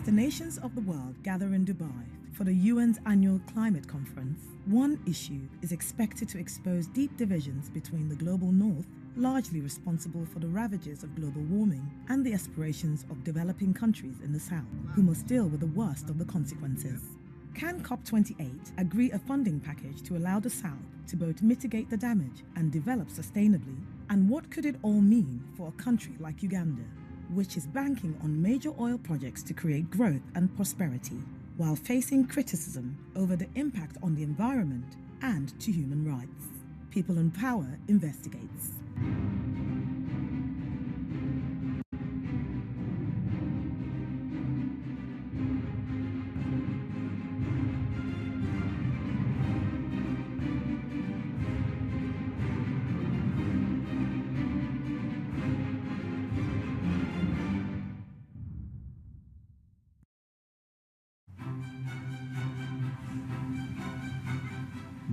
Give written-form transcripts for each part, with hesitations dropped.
As the nations of the world gather in Dubai for the UN's annual climate conference, one issue is expected to expose deep divisions between the global north, largely responsible for the ravages of global warming, and the aspirations of developing countries in the south, who must deal with the worst of the consequences. Can COP28 agree a funding package to allow the south to both mitigate the damage and develop sustainably? And what could it all mean for a country like Uganda, which is banking on major oil projects to create growth and prosperity, while facing criticism over the impact on the environment and to human rights? People in Power investigates.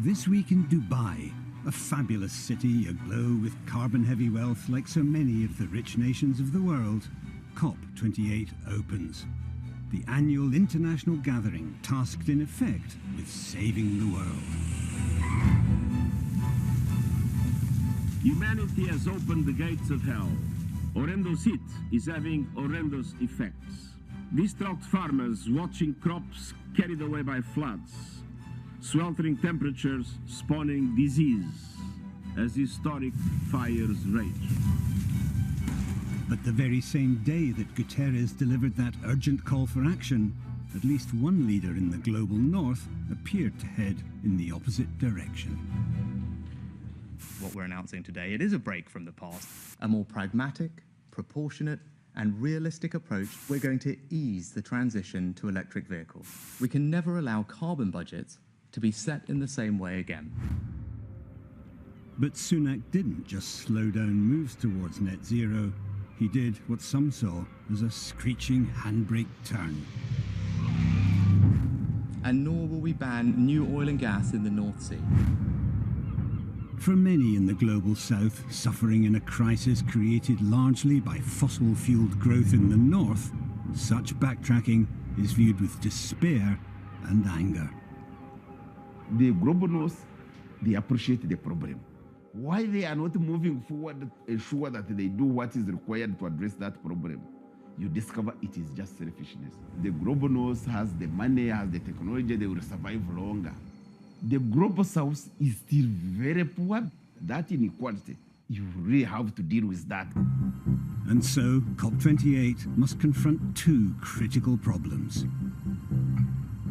This week in Dubai, a fabulous city aglow with carbon-heavy wealth like so many of the rich nations of the world, COP28 opens. The annual international gathering tasked in effect with saving the world. Humanity has opened the gates of hell. Horrendous heat is having horrendous effects. Distraught farmers watching crops carried away by floods. Sweltering temperatures spawning disease as historic fires rage. But the very same day that Guterres delivered that urgent call for action, at least one leader in the global north appeared to head in the opposite direction. What we're announcing today, it is a break from the past. A more pragmatic, proportionate, and realistic approach. We're going to ease the transition to electric vehicles. We can never allow carbon budgets to be set in the same way again. But Sunak didn't just slow down moves towards net zero. He did what some saw as a screeching handbrake turn. And nor will we ban new oil and gas in the North Sea. For many in the global south, suffering in a crisis created largely by fossil-fueled growth in the north, such backtracking is viewed with despair and anger. The global north, they appreciate the problem. Why they are not moving forward to ensure that they do what is required to address that problem? You discover it is just selfishness. The global north has the money, has the technology, they will survive longer. The global south is still very poor. That inequality, you really have to deal with that. And so, COP28 must confront two critical problems.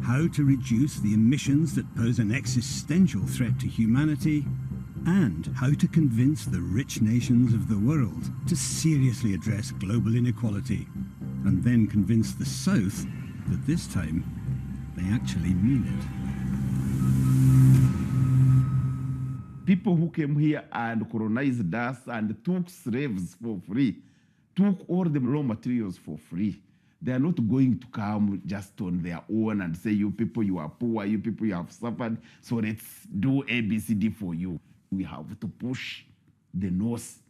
How to reduce the emissions that pose an existential threat to humanity, and how to convince the rich nations of the world to seriously address global inequality, and then convince the South that this time they actually mean it. People who came here and colonized us and took slaves for free, took all the raw materials for free. They are not going to come just on their own and say, you people, you are poor, you people, you have suffered, so let's do A, B, C, D for you. We have to push the North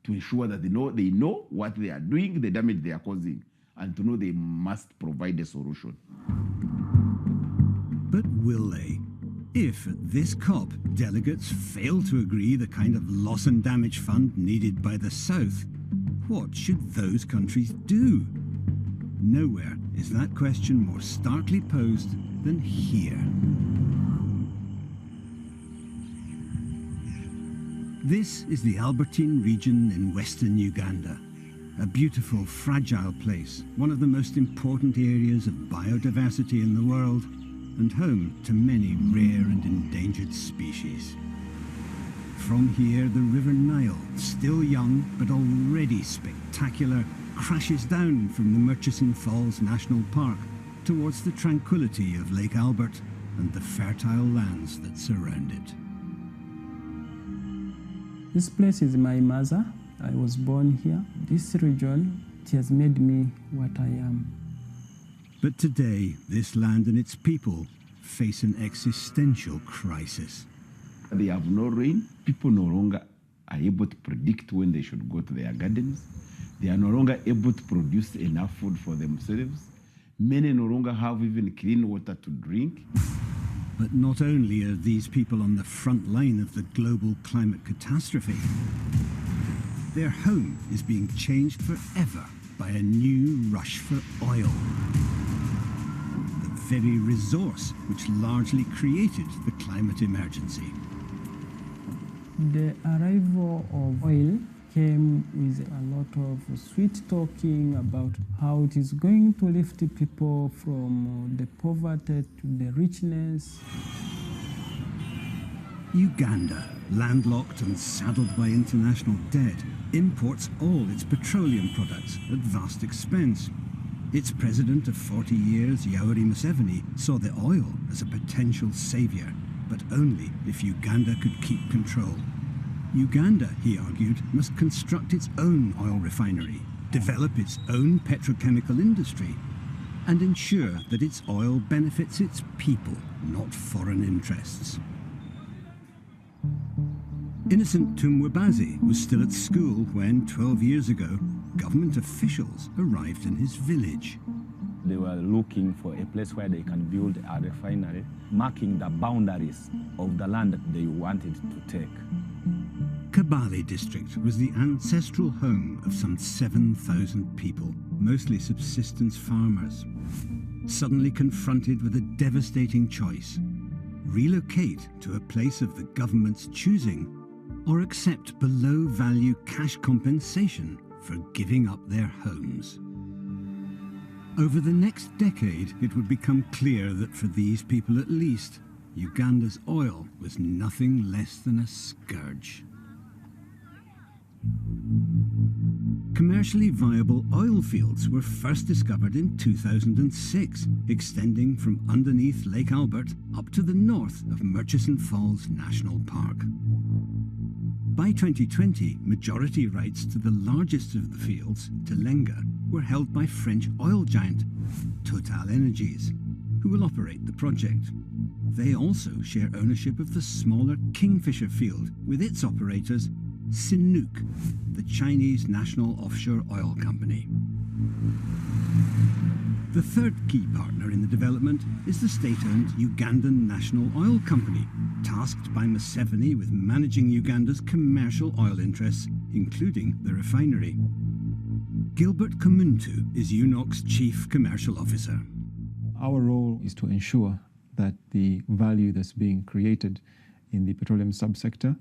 to ensure that they know what they are doing, the damage they are causing, and to know they must provide a solution. But will they? If at this COP, delegates fail to agree the kind of loss and damage fund needed by the South, what should those countries do? Nowhere is that question more starkly posed than here. This is the Albertine region in western Uganda, a beautiful, fragile place, one of the most important areas of biodiversity in the world, and home to many rare and endangered species. From here, the River Nile, still young but already spectacular, crashes down from the Murchison Falls National Park towards the tranquility of Lake Albert and the fertile lands that surround it. This place is my mother. I was born here. This region, it has made me what I am. But today, this land and its people face an existential crisis. They have no rain. People no longer are able to predict when they should go to their gardens. They are no longer able to produce enough food for themselves. Many no longer have even clean water to drink. But not only are these people on the front line of the global climate catastrophe, their home is being changed forever by a new rush for oil. The very resource which largely created the climate emergency. The arrival of oil came with a lot of sweet talking about how it is going to lift people from the poverty to the richness. Uganda, landlocked and saddled by international debt, imports all its petroleum products at vast expense. Its president of 40 years, Yoweri Museveni, saw the oil as a potential saviour, but only if Uganda could keep control. Uganda, he argued, must construct its own oil refinery, develop its own petrochemical industry, and ensure that its oil benefits its people, not foreign interests. Innocent Tumwebazi was still at school when, 12 years ago, government officials arrived in his village. They were looking for a place where they can build a refinery, marking the boundaries of the land that they wanted to take. Kabale district was the ancestral home of some 7,000 people, mostly subsistence farmers. Suddenly confronted with a devastating choice: relocate to a place of the government's choosing, or accept below-value cash compensation for giving up their homes. Over the next decade, it would become clear that for these people at least, Uganda's oil was nothing less than a scourge. Commercially viable oil fields were first discovered in 2006, extending from underneath Lake Albert up to the north of Murchison Falls National Park. By 2020, majority rights to the largest of the fields, Telenga, were held by French oil giant TotalEnergies, who will operate the project. They also share ownership of the smaller Kingfisher field with its operators, Sinuk, the Chinese national offshore oil company. The third key partner in the development is the state-owned Ugandan National Oil Company, tasked by Museveni with managing Uganda's commercial oil interests, including the refinery. Gilbert Kamuntu is UNOC's chief commercial officer. Our role is to ensure that the value that's being created in the petroleum subsector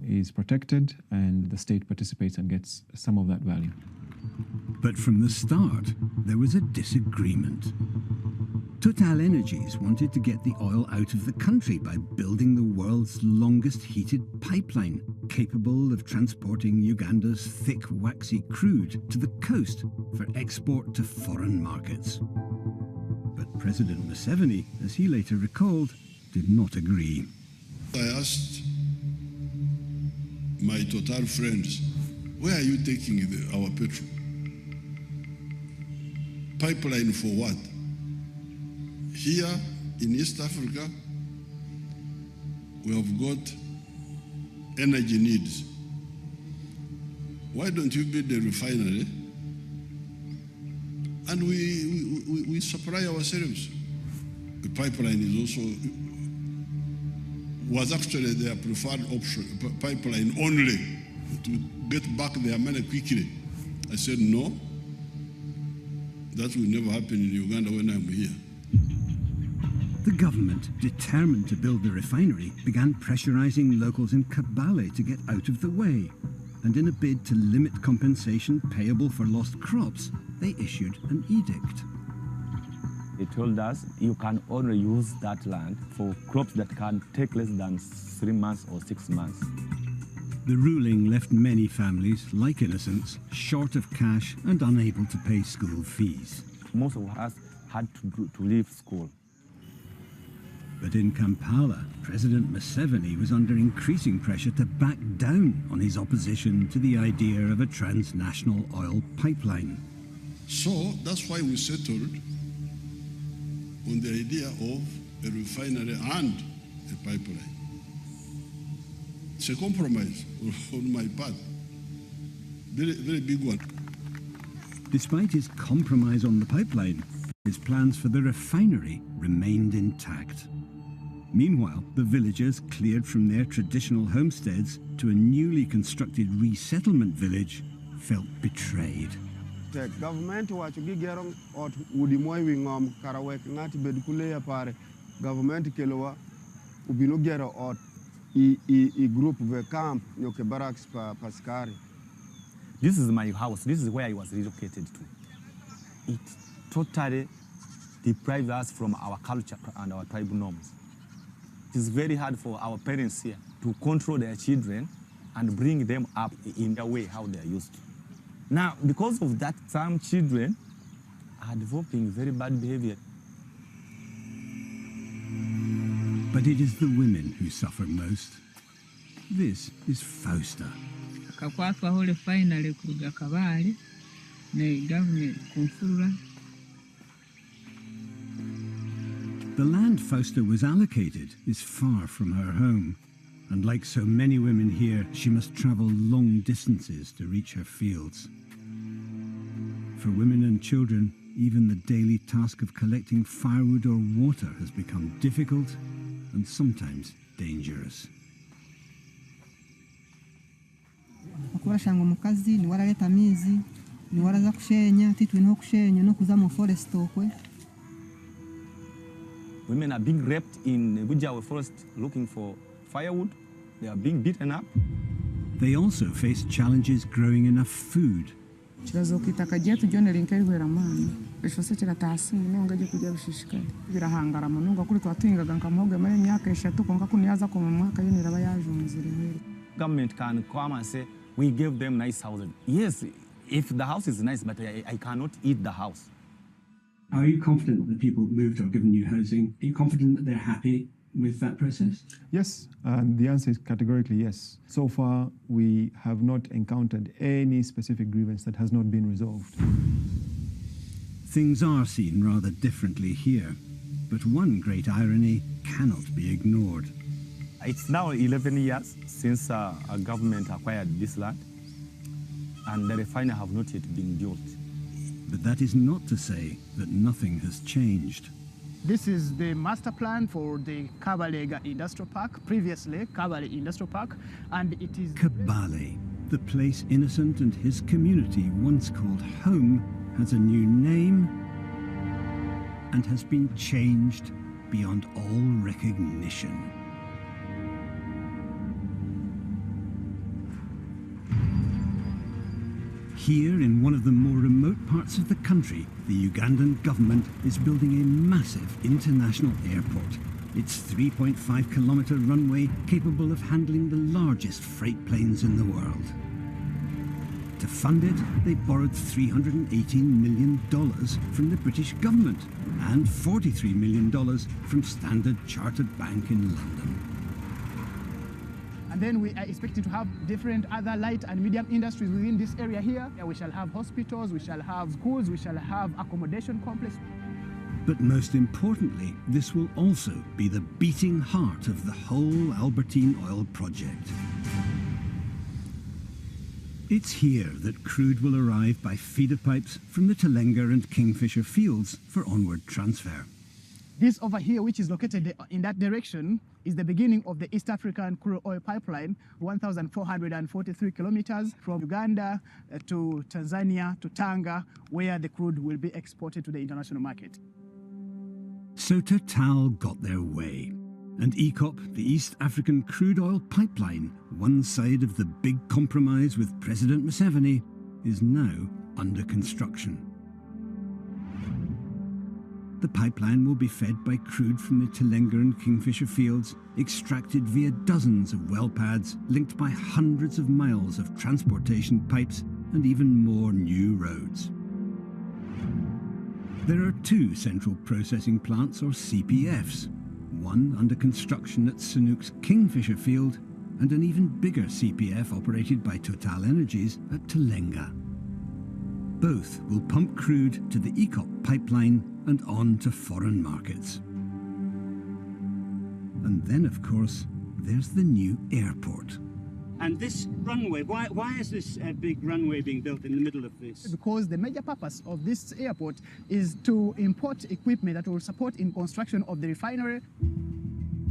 is protected and the state participates and gets some of that value. But from the start, there was a disagreement. TotalEnergies wanted to get the oil out of the country by building the world's longest heated pipeline, capable of transporting Uganda's thick, waxy crude to the coast for export to foreign markets. But President Museveni, as he later recalled, did not agree. I asked my Total friends, where are you taking our petrol? Pipeline for what? Here in East Africa, we have got energy needs. Why don't you build a refinery and we supply ourselves? The pipeline is also, was actually their preferred option, pipeline only, to get back their money quickly. I said, no, that will never happen in Uganda when I'm here. The government, determined to build the refinery, began pressurizing locals in Kabale to get out of the way. And in a bid to limit compensation payable for lost crops, they issued an edict. They told us you can only use that land for crops that can take less than 3 months or 6 months. The ruling left many families, like Innocence, short of cash and unable to pay school fees. Most of us had to leave school. But in Kampala, President Museveni was under increasing pressure to back down on his opposition to the idea of a transnational oil pipeline. So that's why we settled on the idea of a refinery and a pipeline. It's a compromise on my part, very big one. Despite his compromise on the pipeline, His plans for the refinery remained intact. Meanwhile, the villagers cleared from their traditional homesteads to a newly constructed resettlement village felt betrayed. The government wacho gigero ot udi moy wi ngom karawek ngati bed kule ya pare government kelowa ubino gero ot i group ve camp nyoke barracks paskari. This is my house. This is where I was relocated to. It totally deprived us from our culture and our tribal norms. It is very hard for our parents here to control their children and bring them up in the way how they are used to. Now, because of that, some children are developing very bad behavior. But it is the women who suffer most. This is Fausta. Kakwatwa hole finally kuruga kabale ne government kumfurula. The land Fausta was allocated is far from her home, and like so many women here, she must travel long distances to reach her fields. For women and children, even the daily task of collecting firewood or water has become difficult and sometimes dangerous. Kurashanga mukazi ni waraleta mizi ni waraza kushenya titu ino kushenya no kuza mu forest okwe. Women are being raped in Bujawe forest looking for firewood. They are being beaten up. They also face challenges growing enough food. Kibazo kitaka jetu jone linkelwera mani. Bishose kiratasi munonga je kujya bishishikali. Birahangara munonga kuri twatwingaga nkamuhoge mari myaka 3 konga kuniyaza ko mu mwaka yone raba yajunzire. Government can come and say, we give them nice houses. Yes, if the house is nice, but I cannot eat the house. Are you confident that people moved or given you housing? Are you confident that they're happy with that process? Yes, the answer is categorically yes. So far, we have not encountered any specific grievance that has not been resolved. Things are seen rather differently here, but one great irony cannot be ignored. It's now 11 years since our government acquired this land, and the refinery have not yet been built. But that is not to say that nothing has changed. This is the master plan for the Kabalega Industrial Park, previously Kabale Industrial Park, and it is... Kabale, the place Innocent and his community once called home, has a new name and has been changed beyond all recognition. Here, in one of the more remote parts of the country, the Ugandan government is building a massive international airport. Its 3.5-kilometre runway capable of handling the largest freight planes in the world. To fund it, they borrowed $318 million from the British government and $43 million from Standard Chartered Bank in London. And then we are expecting to have different other light and medium industries within this area here. We shall have hospitals, we shall have schools, we shall have accommodation complex. But most importantly, this will also be the beating heart of the whole Albertine oil project. It's here that crude will arrive by feeder pipes from the Telenga and Kingfisher fields for onward transfer. This over here, which is located in that direction, is the beginning of the East African crude oil pipeline, 1,443 kilometers from Uganda to Tanzania to Tanga, where the crude will be exported to the international market. So Total got their way, and ECOP, the East African crude oil pipeline, one side of the big compromise with President Museveni, is now under construction. The pipeline will be fed by crude from the Telenga and Kingfisher fields, extracted via dozens of well pads, linked by hundreds of miles of transportation pipes and even more new roads. There are 2 central processing plants, or CPFs, one under construction at Sanook's Kingfisher field and an even bigger CPF operated by Total Energies at Telenga. Both will pump crude to the ECOP pipeline and on to foreign markets. And then, of course, there's the new airport. And this runway, why is this big runway being built in the middle of this? Because the major purpose of this airport is to import equipment that will support in construction of the refinery.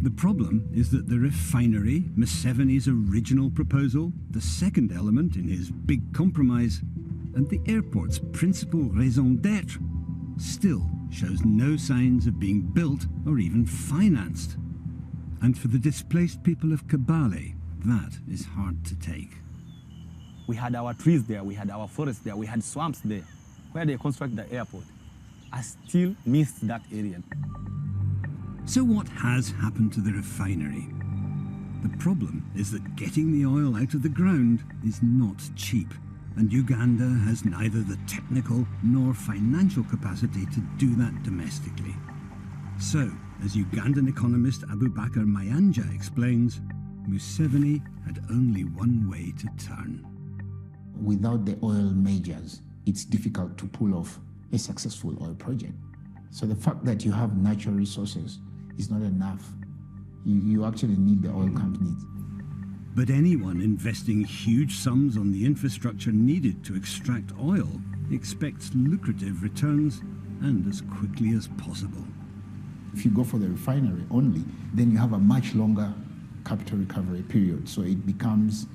The problem is that the refinery, Museveni's original proposal, the second element in his big compromise, and the airport's principal raison d'etre, still shows no signs of being built or even financed. And for the displaced people of Kabale, that is hard to take. We had our trees there, we had our forests there, we had swamps there, where they construct the airport. I still miss that area. So what has happened to the refinery? The problem is that getting the oil out of the ground is not cheap, and Uganda has neither the technical nor financial capacity to do that domestically. So, as Ugandan economist Abubakar Mayanja explains, Museveni had only one way to turn. Without the oil majors, it's difficult to pull off a successful oil project. So the fact that you have natural resources is not enough. You actually need the oil companies. But anyone investing huge sums on the infrastructure needed to extract oil expects lucrative returns and as quickly as possible. If you go for the refinery only, then you have a much longer capital recovery period, so it becomes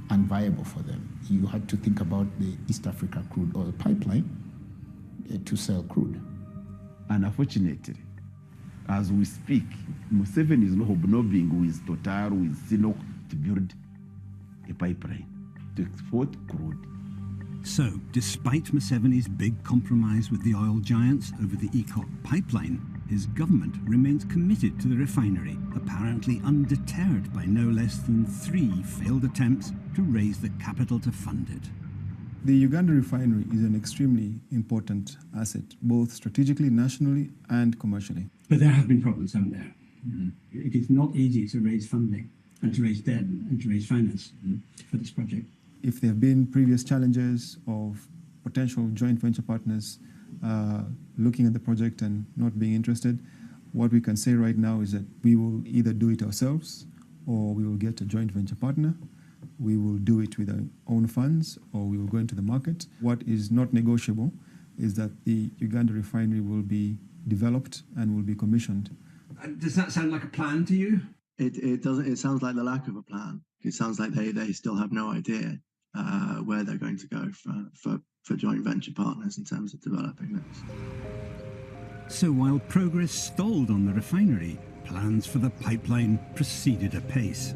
unviable for them. You had to think about the East Africa crude oil pipeline to sell crude. And unfortunately, as we speak, Museveni is not hobnobbing with Total, with Sinok to build a pipeline to export crude. So, despite Museveni's big compromise with the oil giants over the EACOP pipeline, his government remains committed to the refinery, apparently undeterred by no less than 3 failed attempts to raise the capital to fund it. The Uganda refinery is an extremely important asset, both strategically, nationally, and commercially. But there have been problems, haven't there? It is not easy to raise funding and to raise debt and to raise finance for this project. If there have been previous challenges of potential joint venture partners looking at the project and not being interested, what we can say right now is that we will either do it ourselves or we will get a joint venture partner. We will do it with our own funds or we will go into the market. What is not negotiable is that the Uganda refinery will be developed and will be commissioned. Does that sound like a plan to you? It doesn't. It sounds like the lack of a plan. It sounds like they still have no idea where they're going to go for joint venture partners in terms of developing this. So while progress stalled on the refinery, plans for the pipeline proceeded apace.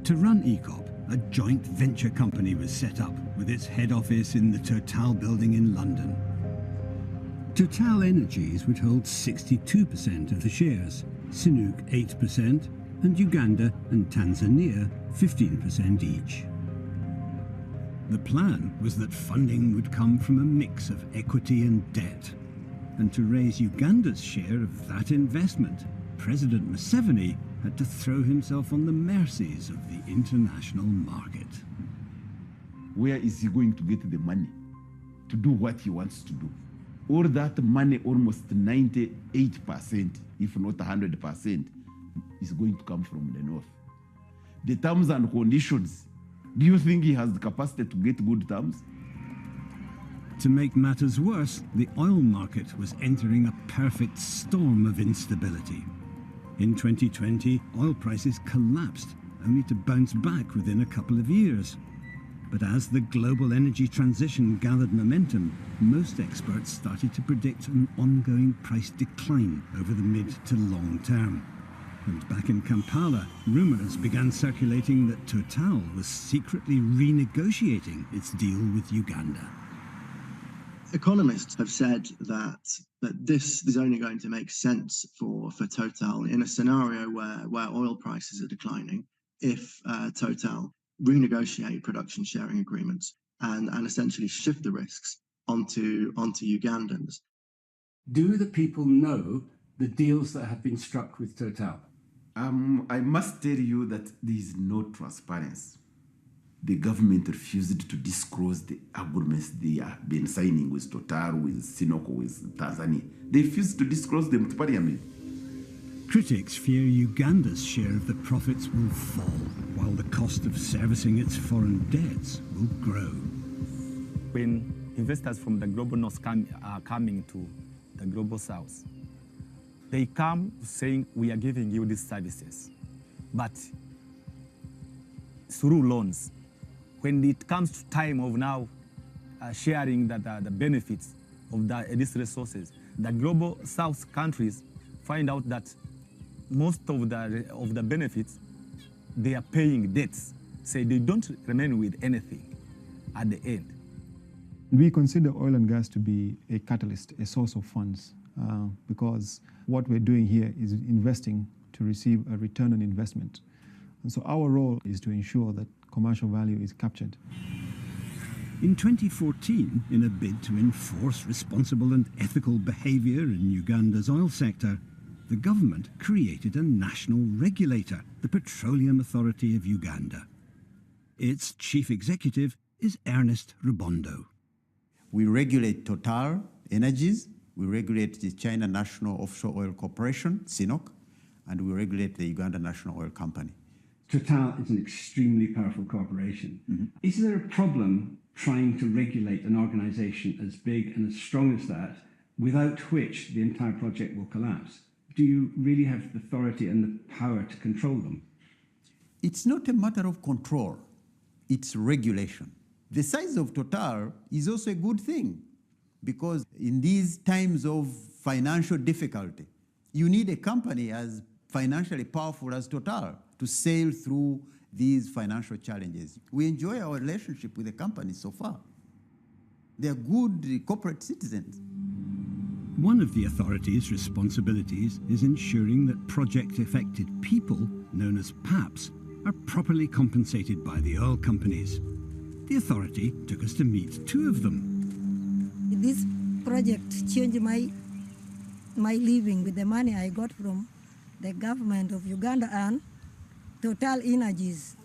To run EACOP, a joint venture company was set up with its head office in the Total building in London. Total Energies would hold 62% of the shares, Sinuk 8%, and Uganda and Tanzania 15% each. The plan was that funding would come from a mix of equity and debt. And to raise Uganda's share of that investment, President Museveni had to throw himself on the mercies of the international market. Where is he going to get the money to do what he wants to do? All that money, almost 98%, if not 100%, is going to come from the north. The terms and conditions, do you think he has the capacity to get good terms? To make matters worse, the oil market was entering a perfect storm of instability. In 2020, oil prices collapsed, only to bounce back within a couple of years. But as the global energy transition gathered momentum, most experts started to predict an ongoing price decline over the mid to long term. And back in Kampala, rumours began circulating that Total was secretly renegotiating its deal with Uganda. Economists have said that this is only going to make sense for Total in a scenario where oil prices are declining if Total renegotiate production sharing agreements and essentially shift the risks onto Ugandans. Do the people know the deals that have been struck with Total? I must tell you that there is no transparency. The government refused to disclose the agreements they have been signing with Total, with Sinoko, with Tanzania. They refused to disclose them to Parliament. Critics fear Uganda's share of the profits will fall, while the cost of servicing its foreign debts will grow. When investors from the global north are coming to the global south, they come saying, we are giving you these services, but through loans. When it comes to time of now sharing the benefits of these resources, the global south countries find out that most of the benefits, they are paying debts. So they don't remain with anything at the end. We consider oil and gas to be a catalyst, a source of funds, because what we're doing here is investing to receive a return on investment. And so our role is to ensure that commercial value is captured. In 2014, in a bid to enforce responsible and ethical behaviour in Uganda's oil sector, the government created a national regulator, the Petroleum Authority of Uganda. Its chief executive is Ernest Rubondo. We regulate Total Energies, we regulate the China National Offshore Oil Corporation, CNOC, and we regulate the Uganda National Oil Company. Total is an extremely powerful corporation. Mm-hmm. Is there a problem trying to regulate an organization as big and as strong as that, without which the entire project will collapse? Do you really have the authority and the power to control them? It's not a matter of control, it's regulation. The size of Total is also a good thing, because in these times of financial difficulty, you need a company as financially powerful as Total to sail through these financial challenges. We enjoy our relationship with the company so far. They are good corporate citizens. One of the authority's responsibilities is ensuring that project-affected people, known as PAPs, are properly compensated by the oil companies. The authority took us to meet two of them. This project changed my living with the money I got from the government of Uganda and Total Energies.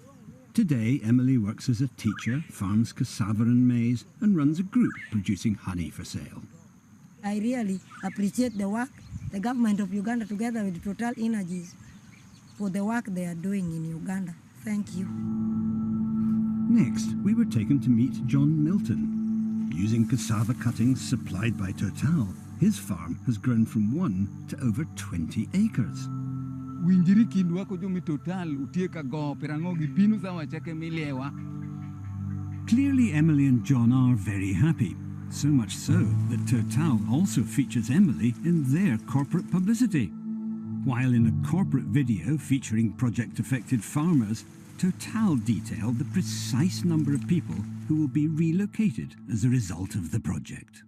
Today, Emily works as a teacher, farms cassava and maize, and runs a group producing honey for sale. I really appreciate the work the government of Uganda together with Total Energies for the work they are doing in Uganda. Thank you. Next, we were taken to meet John Milton. Using cassava cuttings supplied by Total, his farm has grown from 1 to over 20 acres. Clearly, Emily and John are very happy. So much so that Total also features Emily in their corporate publicity. While in a corporate video featuring project-affected farmers, Total detailed the precise number of people who will be relocated as a result of the project.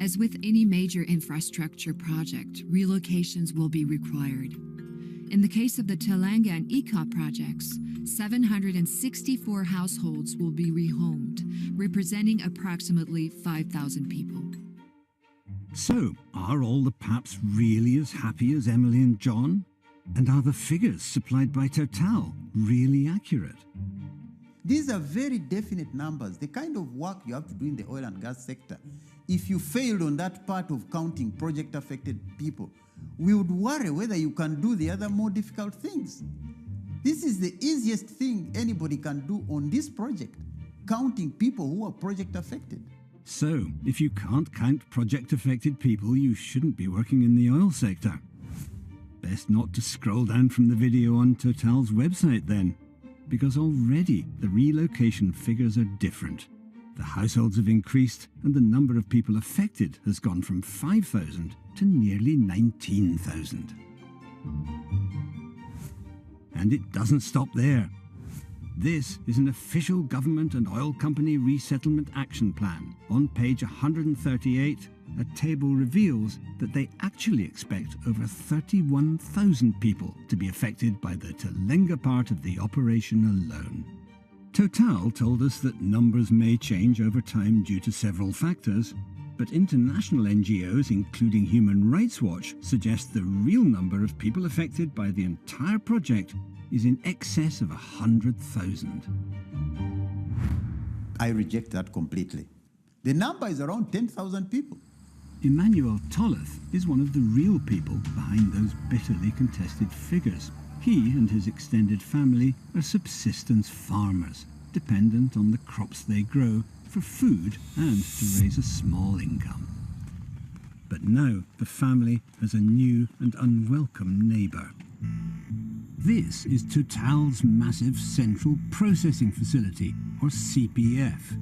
As with any major infrastructure project, relocations will be required. In the case of the Telanga and Ika projects, 764 households will be rehomed, representing approximately 5,000 people. So, are all the PAPs really as happy as Emily and John? And are the figures supplied by Total really accurate? These are very definite numbers, the kind of work you have to do in the oil and gas sector. If you failed on that part of counting project-affected people, we would worry whether you can do the other more difficult things. This is the easiest thing anybody can do on this project, counting people who are project-affected. So, if you can't count project-affected people, you shouldn't be working in the oil sector. Best not to scroll down from the video on Total's website then, because already the relocation figures are different. The households have increased and the number of people affected has gone from 5,000 to nearly 19,000. And it doesn't stop there. This is an official government and oil company resettlement action plan. On page 138, a table reveals that they actually expect over 31,000 people to be affected by the Telanga part of the operation alone. Total told us that numbers may change over time due to several factors, but international NGOs, including Human Rights Watch, suggest the real number of people affected by the entire project is in excess of 100,000. I reject that completely. The number is around 10,000 people. Emmanuel Tolleth is one of the real people behind those bitterly contested figures. He and his extended family are subsistence farmers, dependent on the crops they grow for food and to raise a small income. But now the family has a new and unwelcome neighbour. This is Total's massive Central Processing Facility, or CPF,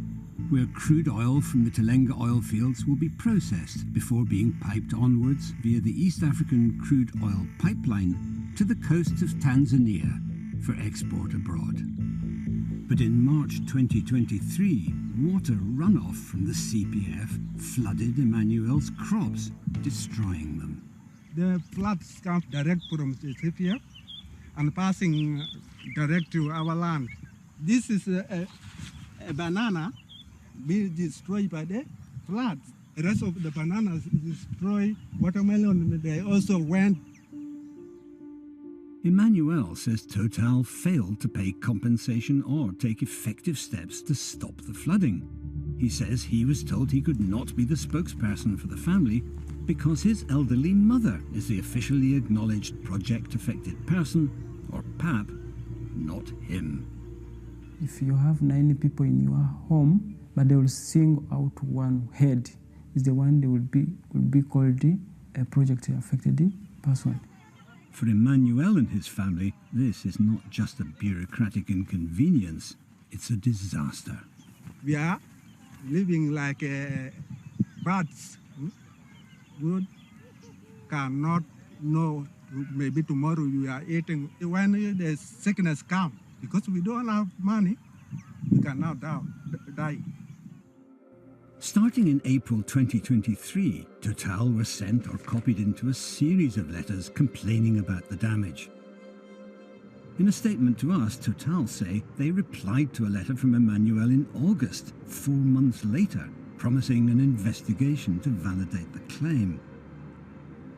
where crude oil from the Telenga oil fields will be processed before being piped onwards via the East African crude oil pipeline to the coast of Tanzania for export abroad. But in March 2023, water runoff from the CPF flooded Emmanuel's crops, destroying them. The floods come direct from the CPF and passing direct to our land. This is a banana being destroyed by the floods. The rest of the bananas destroy watermelon. They also went. Emmanuel says Total failed to pay compensation or take effective steps to stop the flooding. He says he was told he could not be the spokesperson for the family because his elderly mother is the officially acknowledged project affected person, or PAP, not him. If you have 9 people in your home, but they will sing out one head, is the one they will be called a project affected person. For Emmanuel and his family, this is not just a bureaucratic inconvenience, it's a disaster. We are living like birds. Good cannot know, maybe tomorrow we are eating. When the sickness comes, because we don't have money, we cannot die. Starting in April 2023, Total were sent or copied into a series of letters complaining about the damage. In a statement to us, Total say they replied to a letter from Emmanuel in August, 4 months later, promising an investigation to validate the claim.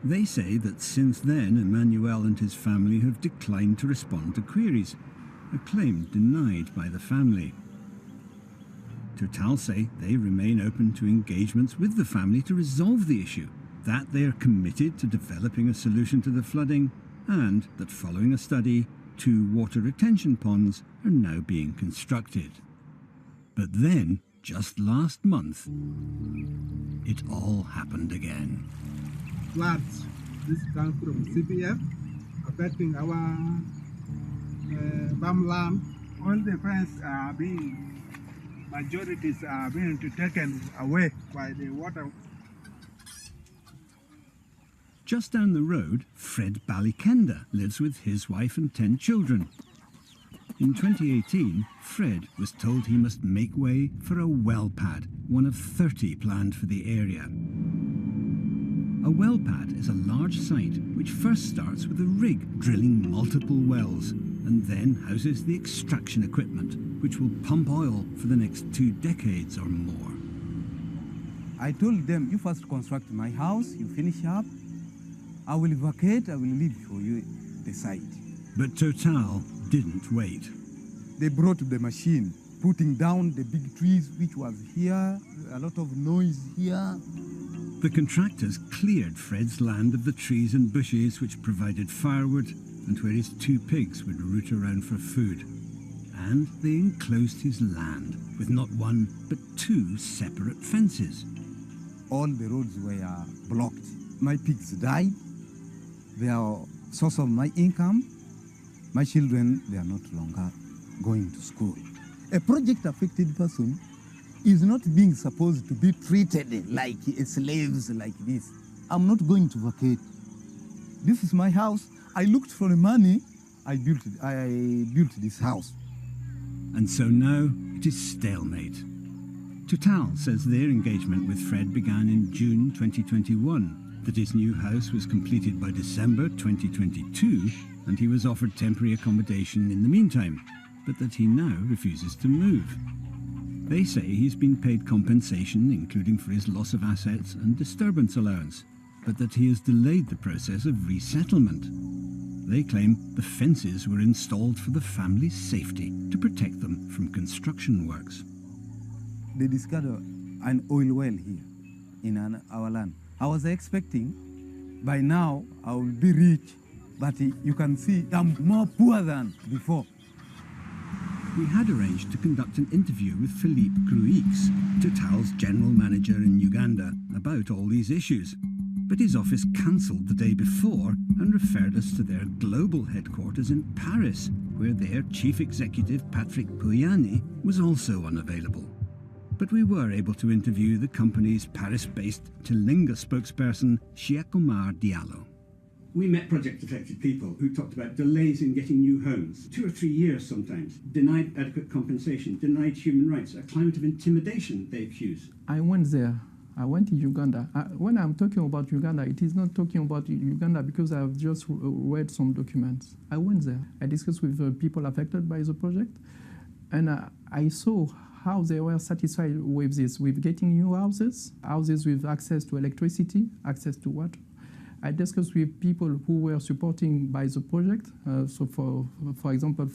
They say that since then, Emmanuel and his family have declined to respond to queries, a claim denied by the family. Total say they remain open to engagements with the family to resolve the issue, that they are committed to developing a solution to the flooding, and that following a study, 2 water retention ponds are now being constructed. But then, just last month, it all happened again. Floods, this comes from CPF, affecting our farmland. All the fence are being majorities are being taken away by the water. Just down the road, Fred Balikenda lives with his wife and 10 children. In 2018, Fred was told he must make way for a well pad, one of 30 planned for the area. A well pad is a large site which first starts with a rig drilling multiple wells and then houses the extraction equipment, which will pump oil for the next 2 decades or more. I told them, you first construct my house, you finish up, I will vacate, I will leave for you the site. But Total didn't wait. They brought the machine, putting down the big trees which was here, a lot of noise here. The contractors cleared Fred's land of the trees and bushes which provided firewood and where his 2 pigs would root around for food. And they enclosed his land with not 1 but 2 separate fences. All the roads were blocked. My pigs died. They are source of my income. My children, they are not longer going to school. A project-affected person is not being supposed to be treated like slaves like this. I'm not going to vacate. This is my house. I looked for the money. I built this house. And so now it is stalemate. Total says their engagement with Fred began in June 2021, that his new house was completed by December 2022, and he was offered temporary accommodation in the meantime, but that he now refuses to move. They say he's been paid compensation, including for his loss of assets and disturbance allowance, but that he has delayed the process of resettlement. They claim the fences were installed for the family's safety to protect them from construction works. They discovered an oil well here in our land. I was expecting by now I will be rich, but you can see I'm more poor than before. We had arranged to conduct an interview with Philippe Gruix, Total's general manager in Uganda, about all these issues. But his office cancelled the day before and referred us to their global headquarters in Paris, where their chief executive, Patrick Pouyanné, was also unavailable. But we were able to interview the company's Paris-based Tilinga spokesperson, Cheikh Omar Diallo. We met project-affected people who talked about delays in getting new homes, 2 or 3 years sometimes, denied adequate compensation, denied human rights, a climate of intimidation, they accuse. I went there. I went to Uganda. When I'm talking about Uganda, it is not talking about Uganda because I've just read some documents. I went there. I discussed with people affected by the project, and I saw how they were satisfied with this, with getting new houses, houses with access to electricity, access to water. I discussed with people who were supporting by the project. So, for example,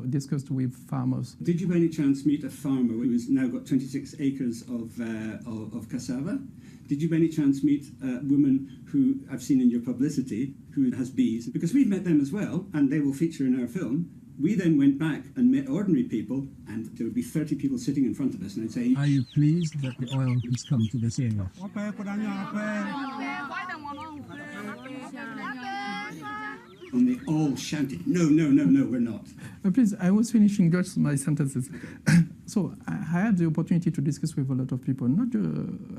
discussed with farmers. Did you by any chance meet a farmer who has now got 26 acres of cassava? Did you by any chance meet a woman who I've seen in your publicity who has bees? Because we've met them as well, and they will feature in our film. We then went back and met ordinary people, and there would be 30 people sitting in front of us, and I'd say, "Are you pleased that the oil has come to this area?" And they all shouted, "No, no, no, no, we're not." Please, I was finishing just my sentences. So I had the opportunity to discuss with a lot of people.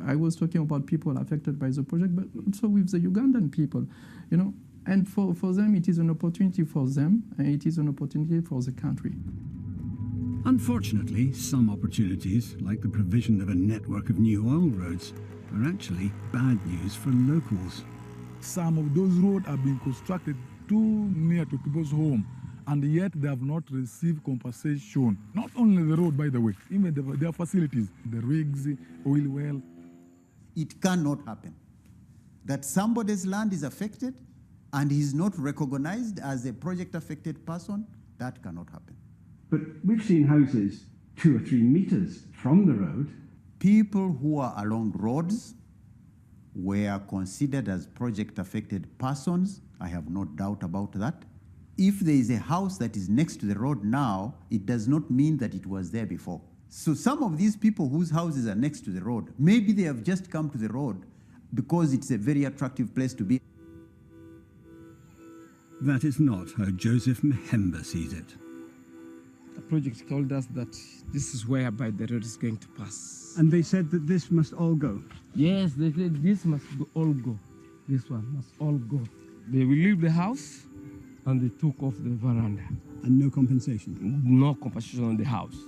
I was talking about people affected by the project, but also with the Ugandan people, you know. And for them, it is an opportunity for them, and it is an opportunity for the country. Unfortunately, some opportunities, like the provision of a network of new oil roads, are actually bad news for locals. Some of those roads are being constructed too near to people's home, and yet they have not received compensation. Not only the road, by the way, even their facilities, the rigs, oil well. It cannot happen that somebody's land is affected and he's not recognized as a project-affected person. That cannot happen. But we've seen houses 2 or 3 meters from the road. People who are along roads were considered as project-affected persons. I have no doubt about that. If there is a house that is next to the road now, it does not mean that it was there before. So some of these people whose houses are next to the road, maybe they have just come to the road because it's a very attractive place to be. That is not how Joseph Mahemba sees it. The project told us that this is whereby the road is going to pass. And they said that this must all go? Yes, they said this must all go. This one must all go. They will leave the house and they took off the veranda. And no compensation? No compensation on the house.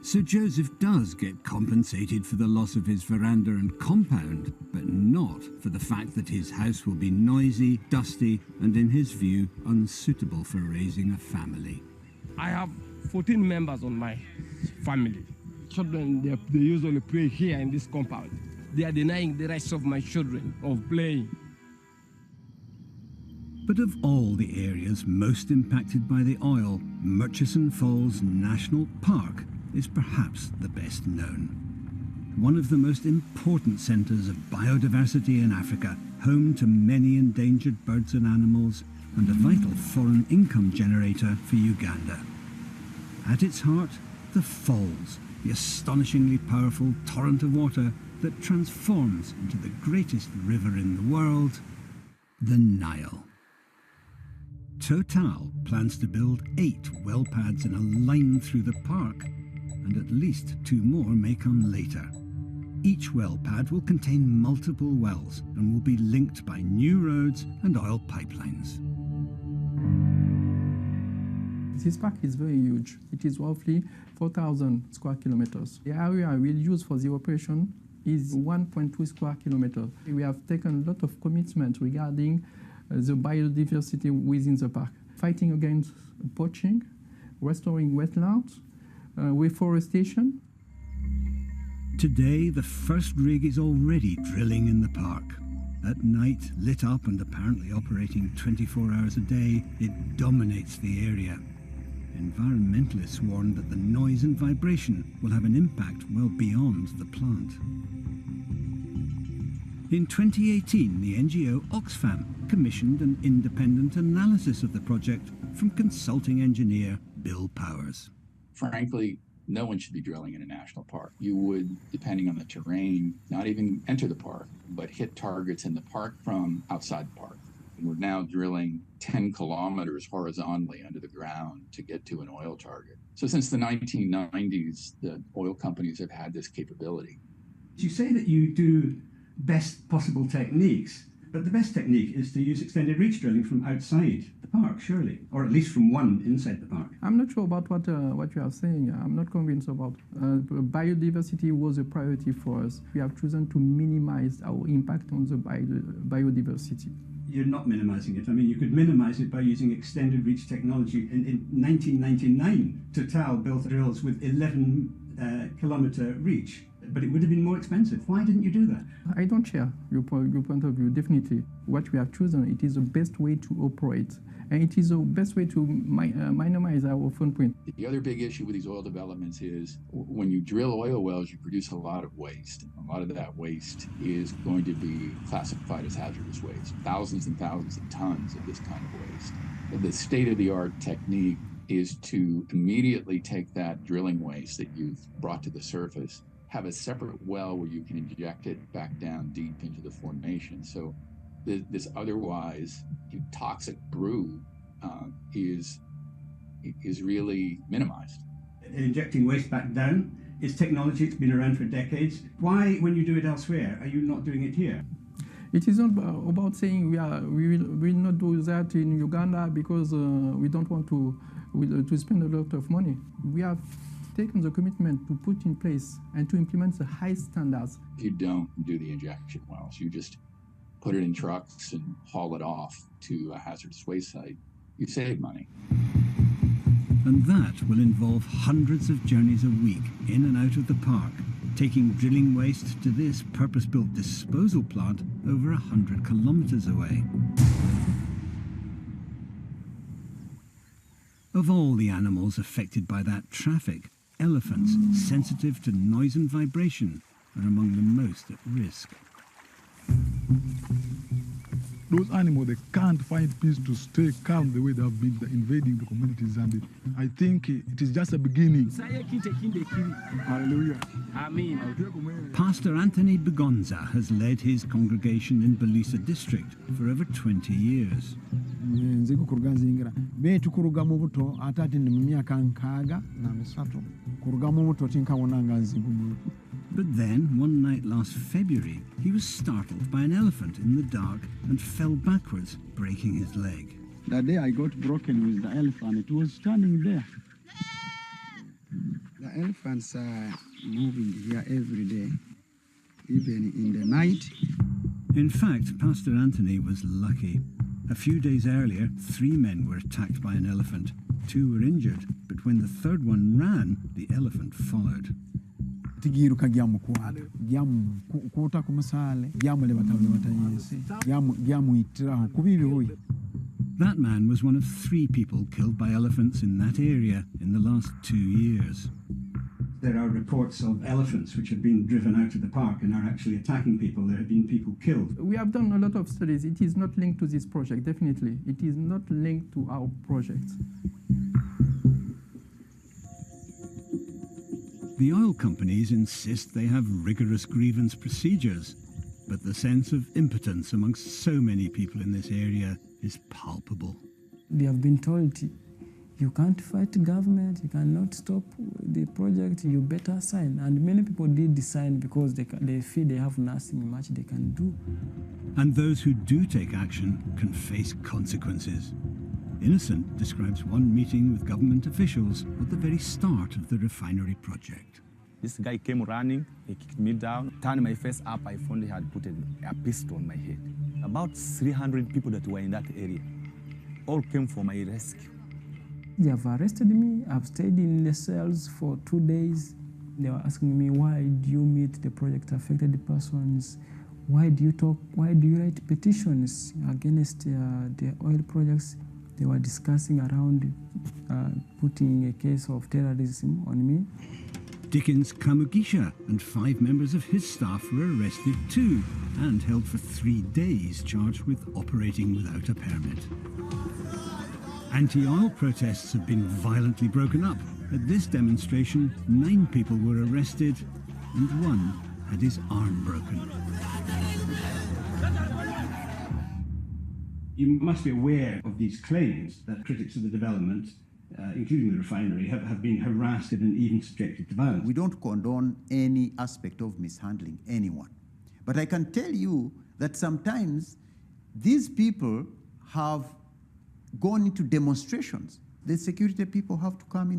So Joseph does get compensated for the loss of his veranda and compound, but not for the fact that his house will be noisy, dusty, and in his view, unsuitable for raising a family. I have 14 members on my family. Children, they usually play here in this compound. They are denying the rights of my children of playing. But of all the areas most impacted by the oil, Murchison Falls National Park is perhaps the best known. One of the most important centres of biodiversity in Africa, home to many endangered birds and animals, and a vital foreign income generator for Uganda. At its heart, the Falls, the astonishingly powerful torrent of water that transforms into the greatest river in the world, the Nile. Total plans to build 8 well pads in a line through the park, and at least 2 more may come later. Each well pad will contain multiple wells and will be linked by new roads and oil pipelines. This park is very huge. It is roughly 4,000 square kilometers. The area we'll use for the operation is 1.2 square kilometers. We have taken a lot of commitment regarding the biodiversity within the park, fighting against poaching, restoring wetlands, reforestation. Today, the first rig is already drilling in the park. At night, lit up and apparently operating 24 hours a day, it dominates the area. Environmentalists warn that the noise and vibration will have an impact well beyond the plant. In 2018, the NGO Oxfam commissioned an independent analysis of the project from consulting engineer Bill Powers. Frankly, no one should be drilling in a national park. You would, depending on the terrain, not even enter the park, but hit targets in the park from outside the park. We're now drilling 10 kilometers horizontally under the ground to get to an oil target. So since the 1990s, the oil companies have had this capability. You say that you do best possible techniques, but the best technique is to use extended reach drilling from outside the park, surely, or at least from one inside the park. I'm not sure about what you are saying. I'm not convinced about. Biodiversity was a priority for us. We have chosen to minimize our impact on the biodiversity. You're not minimizing it. I mean, you could minimize it by using extended reach technology. In 1999, Total built drills with 11-kilometer reach, but it would have been more expensive. Why didn't you do that? I don't share your point of view, definitely. What we have chosen, it is the best way to operate, and it is the best way to minimize our footprint. The other big issue with these oil developments is when you drill oil wells, you produce a lot of waste. A lot of that waste is going to be classified as hazardous waste. Thousands and thousands of tons of this kind of waste. The state-of-the-art technique is to immediately take that drilling waste that you've brought to the surface, have a separate well where you can inject it back down deep into the formation. So this otherwise toxic brew is really minimized. Injecting waste back down is technology that's been around for decades. Why, when you do it elsewhere, are you not doing it here? It is not about saying we will not do that in Uganda because we don't want to spend a lot of money. We have taken the commitment to put in place and to implement the high standards. You don't do the injection wells. You just put it in trucks and haul it off to a hazardous waste site. You save money. And that will involve hundreds of journeys a week in and out of the park, taking drilling waste to this purpose-built disposal plant over 100 kilometers away. Of all the animals affected by that traffic, elephants, sensitive to noise and vibration, are among the most at risk. Those animals, they can't find peace to stay calm the way they have been invading the communities. And I think it is just a beginning. Hallelujah. Amen. Pastor Anthony Begonza has led his congregation in Balisa district for over 20 years. But then, one night last February, he was startled by an elephant in the dark and fell backwards, breaking his leg. That day I got broken with the elephant. It was standing there. The elephants are moving here every day, even in the night. In fact, Pastor Anthony was lucky. A few days earlier, 3 men were attacked by an elephant. 2 were injured, but when the third one ran, the elephant followed. That man was one of 3 people killed by elephants in that area in the last 2 years. There are reports of elephants which have been driven out of the park and are actually attacking people. There have been people killed. We have done a lot of studies. It is not linked to this project, definitely. It is not linked to our project. The oil companies insist they have rigorous grievance procedures, but the sense of impotence amongst so many people in this area is palpable. They have been told, you can't fight government, you cannot stop the project, you better sign. And many people did sign because they feel they have nothing much they can do. And those who do take action can face consequences. Innocent describes one meeting with government officials at the very start of the refinery project. This guy came running, he kicked me down, turned my face up, I found he had put a pistol on my head. About 300 people that were in that area all came for my rescue. They have arrested me. I've stayed in the cells for 2 days. They were asking me, why do you meet the project affected persons? Why do you talk? Why do you write petitions against the oil projects? They were discussing around putting a case of terrorism on me. Dickens Kamugisha and 5 members of his staff were arrested too and held for 3 days, charged with operating without a permit. Anti-oil protests have been violently broken up. At this demonstration, 9 people were arrested and 1 had his arm broken. You must be aware of these claims that critics of the development, including the refinery, have been harassed and even subjected to violence. We don't condone any aspect of mishandling anyone. But I can tell you that sometimes these people have gone into demonstrations. The security people have to come in